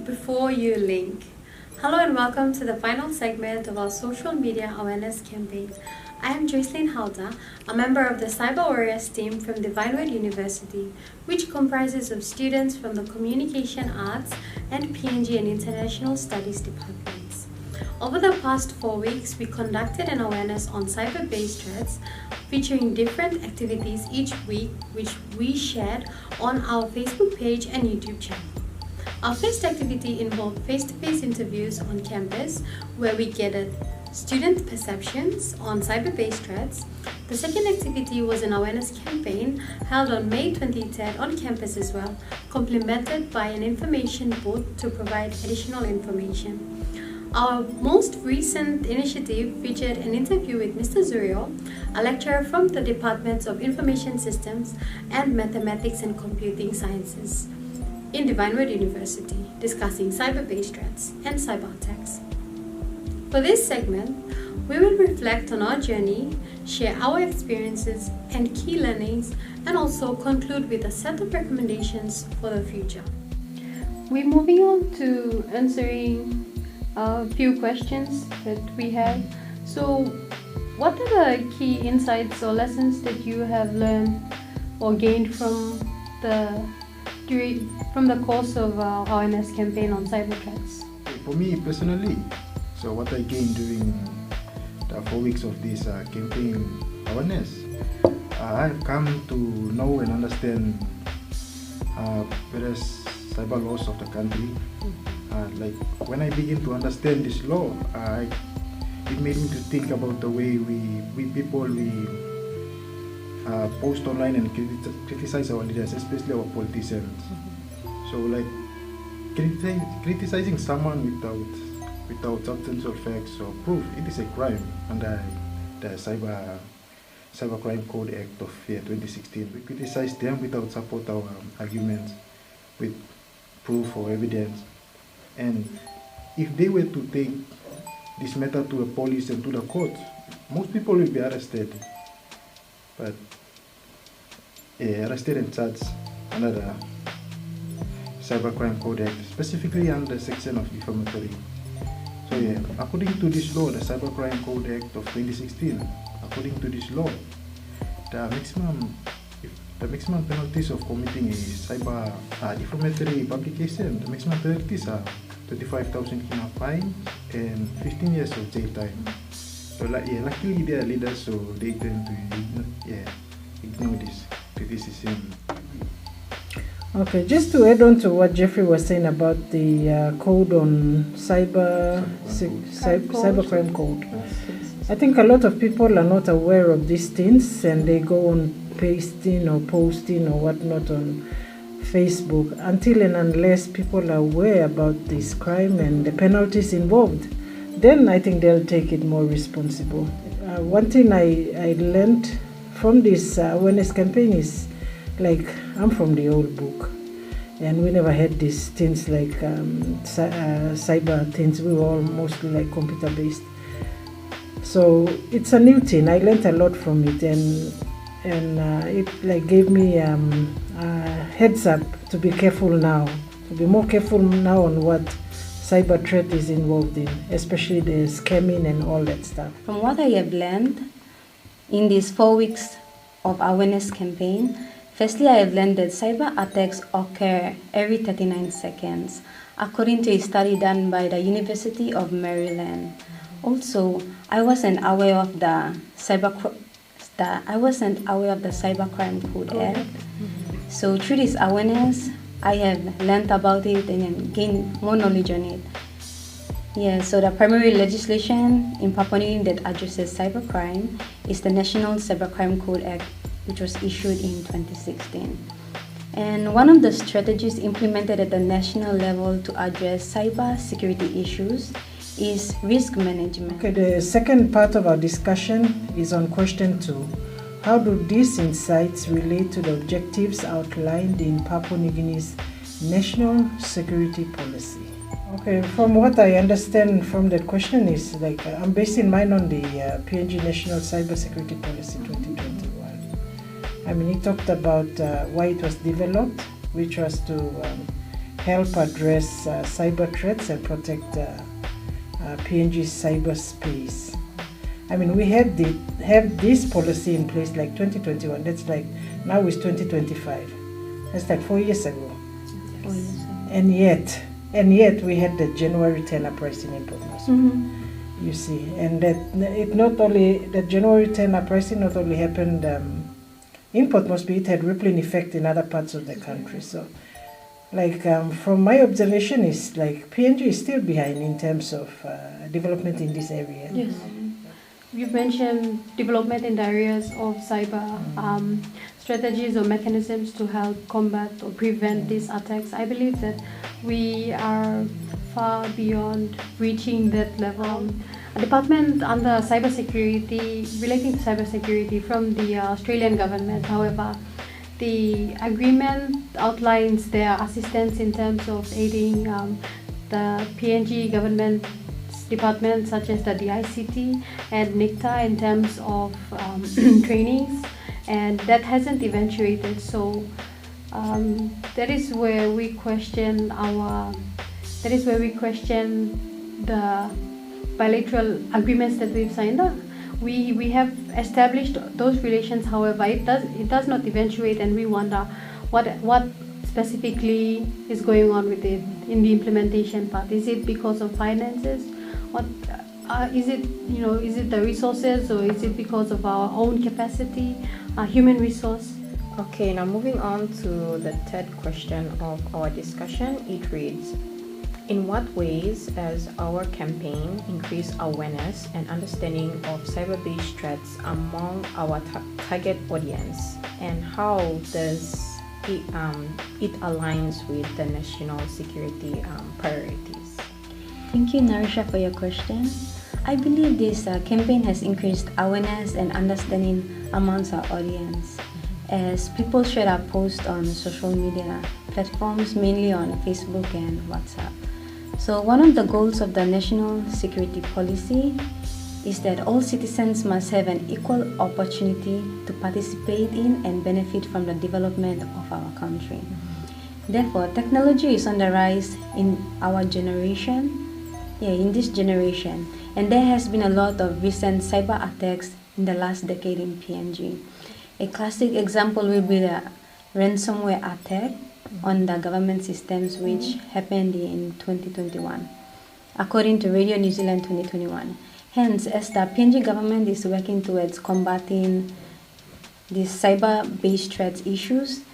before you link. Hello and welcome to the final segment of our social media awareness campaign. I am Joycelyn Halda, a member of the Cyber Warriors team from Divinewood University, which comprises of students from the Communication Arts and PNG and International Studies departments. Over the past 4 weeks, we conducted an awareness on cyber-based threats, featuring different activities each week, which we shared on our Facebook page and YouTube channel. Our first activity involved face-to-face interviews on campus, where we gathered student perceptions on cyber-based threats. The second activity was an awareness campaign held on May 23rd on campus as well, complemented by an information booth to provide additional information. Our most recent initiative featured an interview with Mr. Zuriel, a lecturer from the Departments of Information Systems and Mathematics and Computing Sciences in Divinewood University, discussing cyber-based threats and cyber attacks. For this segment, we will reflect on our journey, share our experiences and key learnings, and also conclude with a set of recommendations for the future. We're moving on to answering a few questions that we have. So, what are the key insights or lessons that you have learned or gained from the course of our awareness campaign on cyber threats? For me personally, so what I gained during the 4 weeks of this campaign awareness, I've come to know and understand various cyber laws of the country. Like when I begin to understand this law, it made me to think about the way we people post online and criticize our leaders, especially our politicians. So like criticizing someone without substantial facts or proof, it is a crime under the Cybercrime Code Act of 2016. We criticize them without support our arguments with proof or evidence. And if they were to take this matter to the police and to the court, most people will be arrested. But arrested and charged under the Cybercrime Code Act, specifically under the section of defamatory. So yeah, according to this law, the Cybercrime Code Act of 2016, according to this law, the maximum penalties of committing a cyber defamatory publication, the maximum penalties are 25,000 kina fine and 15 years of jail time. So luckily they are leaders, so they tend to ignore this criticism. Okay, just to add on to what Jeffrey was saying about the code on cybercrime code. I think a lot of people are not aware of these things, and they go on pasting or posting or whatnot on Facebook until and unless people are aware about this crime and the penalties involved. Then I think they'll take it more responsible. One thing I learned from this awareness campaign is, like, I'm from the old book, and we never had these things like cyber things. We were all mostly like computer based. So it's a new thing. I learned a lot from it, and it like gave me a heads up to be careful now, to be more careful now on what cyber threat is involved in, especially the scamming and all that stuff. From what I have learned in these 4 weeks of awareness campaign, firstly, I have learned that cyber attacks occur every 39 seconds, according to a study done by the University of Maryland. Also, I wasn't aware of the Cybercrime Code Act. So through this awareness, I have learned about it and gained more knowledge on it. Yeah, so the primary legislation in Papua New Guinea that addresses cybercrime is the National Cybercrime Code Act, which was issued in 2016. And one of the strategies implemented at the national level to address cyber security issues is risk management. Okay, the second part of our discussion is on question 2. How do these insights relate to the objectives outlined in Papua New Guinea's national security policy? Okay, from what I understand from that question is, like, I'm basing mine on the PNG National Cybersecurity Policy 2021. I mean, it talked about why it was developed, which was to help address cyber threats and protect PNG's cyberspace. I mean, we have this policy in place like 2021. That's like, now is 2025. That's like 4 years ago. Yes. And yet we had the January 10 uprising in Port Moresby. You see, and that January 10 uprising not only happened in Port Moresby, it had rippling effect in other parts of the country. So, like from my observation, is like PNG is still behind in terms of development in this area. Yes. You've mentioned development in the areas of cyber strategies or mechanisms to help combat or prevent these attacks. I believe that we are far beyond reaching that level. A department under cybersecurity, relating to cybersecurity from the Australian government, however, the agreement outlines their assistance in terms of aiding the PNG government departments such as the DICT and NICTA in terms of trainings, and that hasn't eventuated. So that is where we question the bilateral agreements that we've signed up. We have established those relations, however, it does not eventuate, and we wonder what specifically is going on with it in the implementation part. Is it because of finances? What is it? Is it the resources, or is it because of our own capacity, human resource? Okay, now moving on to the third question of our discussion, it reads: in what ways has our campaign increased awareness and understanding of cyber-based threats among our target audience, and how does it aligns with the national security priorities? Thank you, Narisha, for your question. I believe this campaign has increased awareness and understanding amongst our audience, as people share our posts on social media platforms, mainly on Facebook and WhatsApp. So one of the goals of the national security policy is that all citizens must have an equal opportunity to participate in and benefit from the development of our country. Therefore, technology is on the rise in our generation, in this generation, and there has been a lot of recent cyber attacks in the last decade in PNG. A classic example will be the ransomware attack on the government systems, which happened in 2021, according to Radio New Zealand 2021. Hence, as the PNG government is working towards combating these cyber-based threats issues,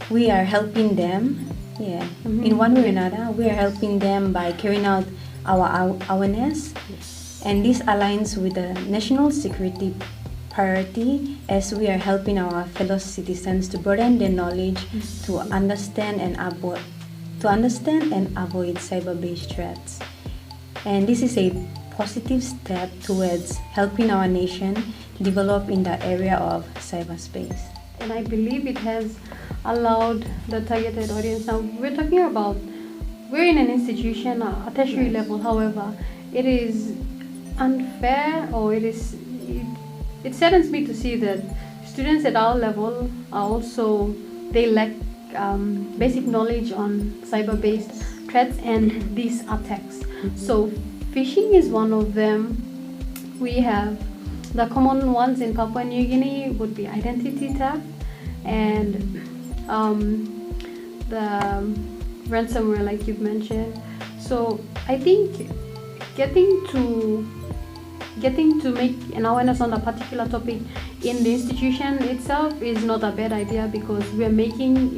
we are helping them, in one way or another. We are helping them by carrying out our awareness, and this aligns with the national security priority, as we are helping our fellow citizens to broaden their knowledge to understand and avoid cyber-based threats. And this is a positive step towards helping our nation develop in the area of cyberspace. And I believe it has allowed the targeted audience. Now we're in an institution, a tertiary level. However, it is unfair, or it saddens me to see that students at our level are also, they lack basic knowledge on cyber-based threats and these attacks. So phishing is one of them. We have the common ones in Papua New Guinea would be identity theft and the ransomware, like you've mentioned. So I think getting to make an awareness on a particular topic in the institution itself is not a bad idea, because we're making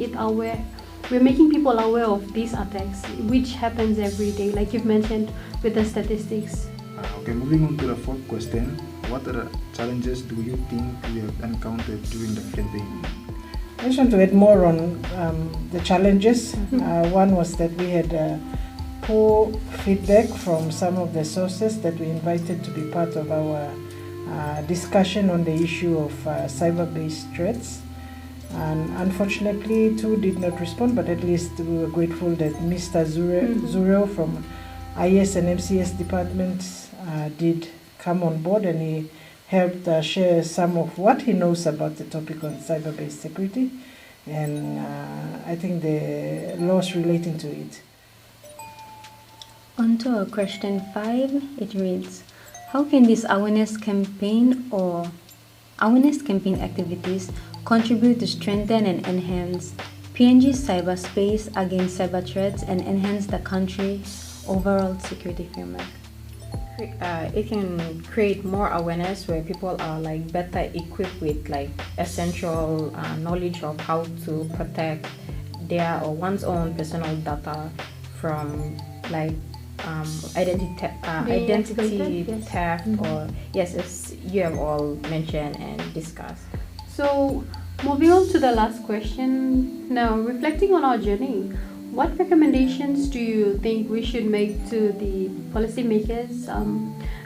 people aware of these attacks, which happens every day, like you've mentioned with the statistics. Okay, moving on to the fourth question. What other challenges do you think we have encountered during the campaign? I just want to add more on the challenges. One was that we had poor feedback from some of the sources that we invited to be part of our discussion on the issue of cyber-based threats. And unfortunately, two did not respond, but at least we were grateful that Mr. Zurel from IS and MCS departments did come on board, and he helped share some of what he knows about the topic on cyber-based security. and I think the laws relating to it. On to question 5, it reads, how can this awareness campaign or awareness campaign activities contribute to strengthen and enhance PNG's cyberspace against cyber threats and enhance the country's overall security framework? It can create more awareness where people are like better equipped with like essential knowledge of how to protect their or one's own personal data from like identity theft, or yes, as you have all mentioned and discussed. So, moving on to the last question. Now, reflecting on our journey, what recommendations do you think we should make to the policymakers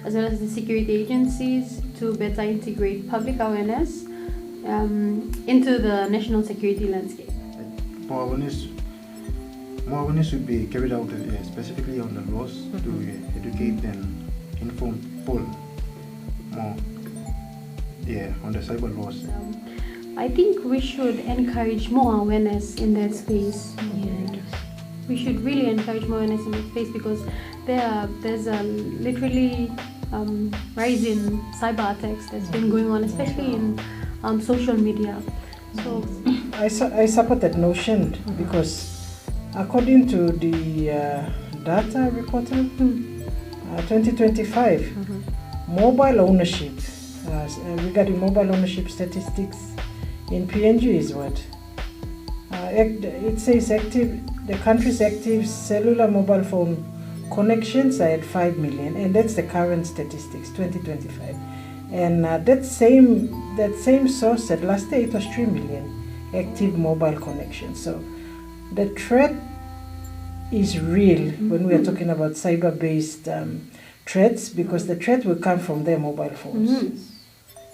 as well as the security agencies to better integrate public awareness into the national security landscape? More awareness should be carried out specifically on the laws to educate and inform people more on the cyber laws. I think we should encourage more awareness in that space. We should really encourage more awareness in that space because there's a literally rise in cyber attacks that's been going on, especially in social media. So I support that notion because according to the data reported 2025, mobile ownership, regarding mobile ownership statistics in PNG is what? It says the country's active cellular mobile phone connections are at 5 million, and that's the current statistics, 2025. And that same source said last year it was 3 million active mobile connections. So the threat is real when we are talking about cyber-based threats, because the threat will come from their mobile phones.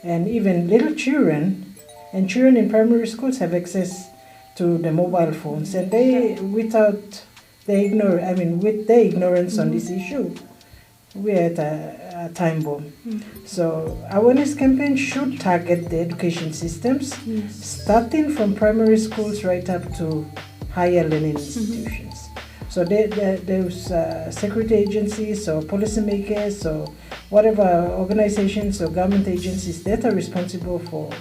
And even little children and children in primary schools have access to the mobile phones, and they, with their ignorance on this issue, we're at a time bomb. So awareness campaigns should target the education systems, starting from primary schools right up to higher learning institutions. So those security agencies or policymakers or whatever organizations or government agencies that are responsible for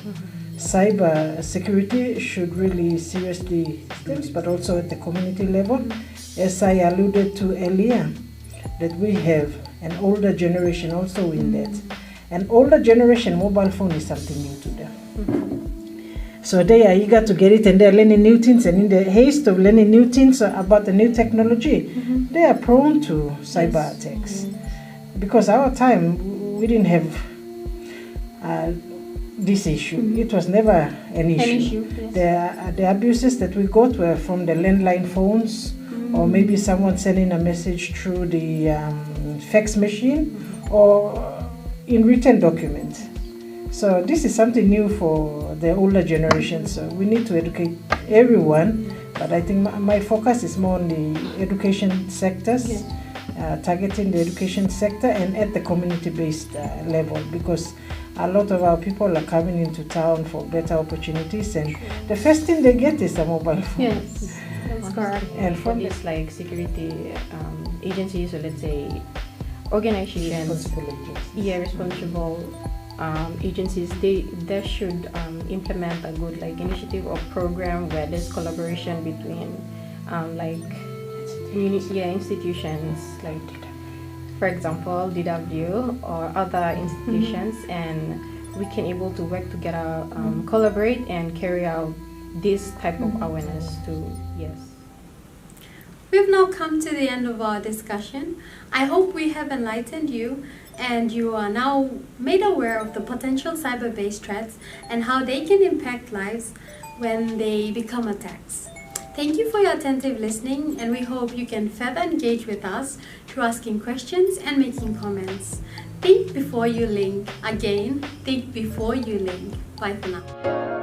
cyber security should really seriously think, but also at the community level. As I alluded to earlier, that we have an older generation also in that. An older generation mobile phone is something new to them. So they are eager to get it, and they're learning new things, and in the haste of learning new things about the new technology, they are prone to cyber attacks. Because our time, we didn't have this issue. It was never an issue. The abuses that we got were from the landline phones, or maybe someone sending a message through the fax machine or in written documents. So this is something new for the older generation. So we need to educate everyone, but I think my focus is more on the education sectors, targeting the education sector and at the community-based level, because a lot of our people are coming into town for better opportunities, and the first thing they get is a mobile phone. Yes, that's correct. And for this like security agencies, or let's say organizations, responsible agencies, they should implement a good like initiative or program where there's collaboration between institutions, like for example DW or other institutions, and we can able to work together, collaborate and carry out this type of awareness to We've now come to the end of our discussion. I hope we have enlightened you, and you are now made aware of the potential cyber-based threats and how they can impact lives when they become attacks. Thank you for your attentive listening, and we hope you can further engage with us through asking questions and making comments. Think before you link. Again, think before you link. Bye for now.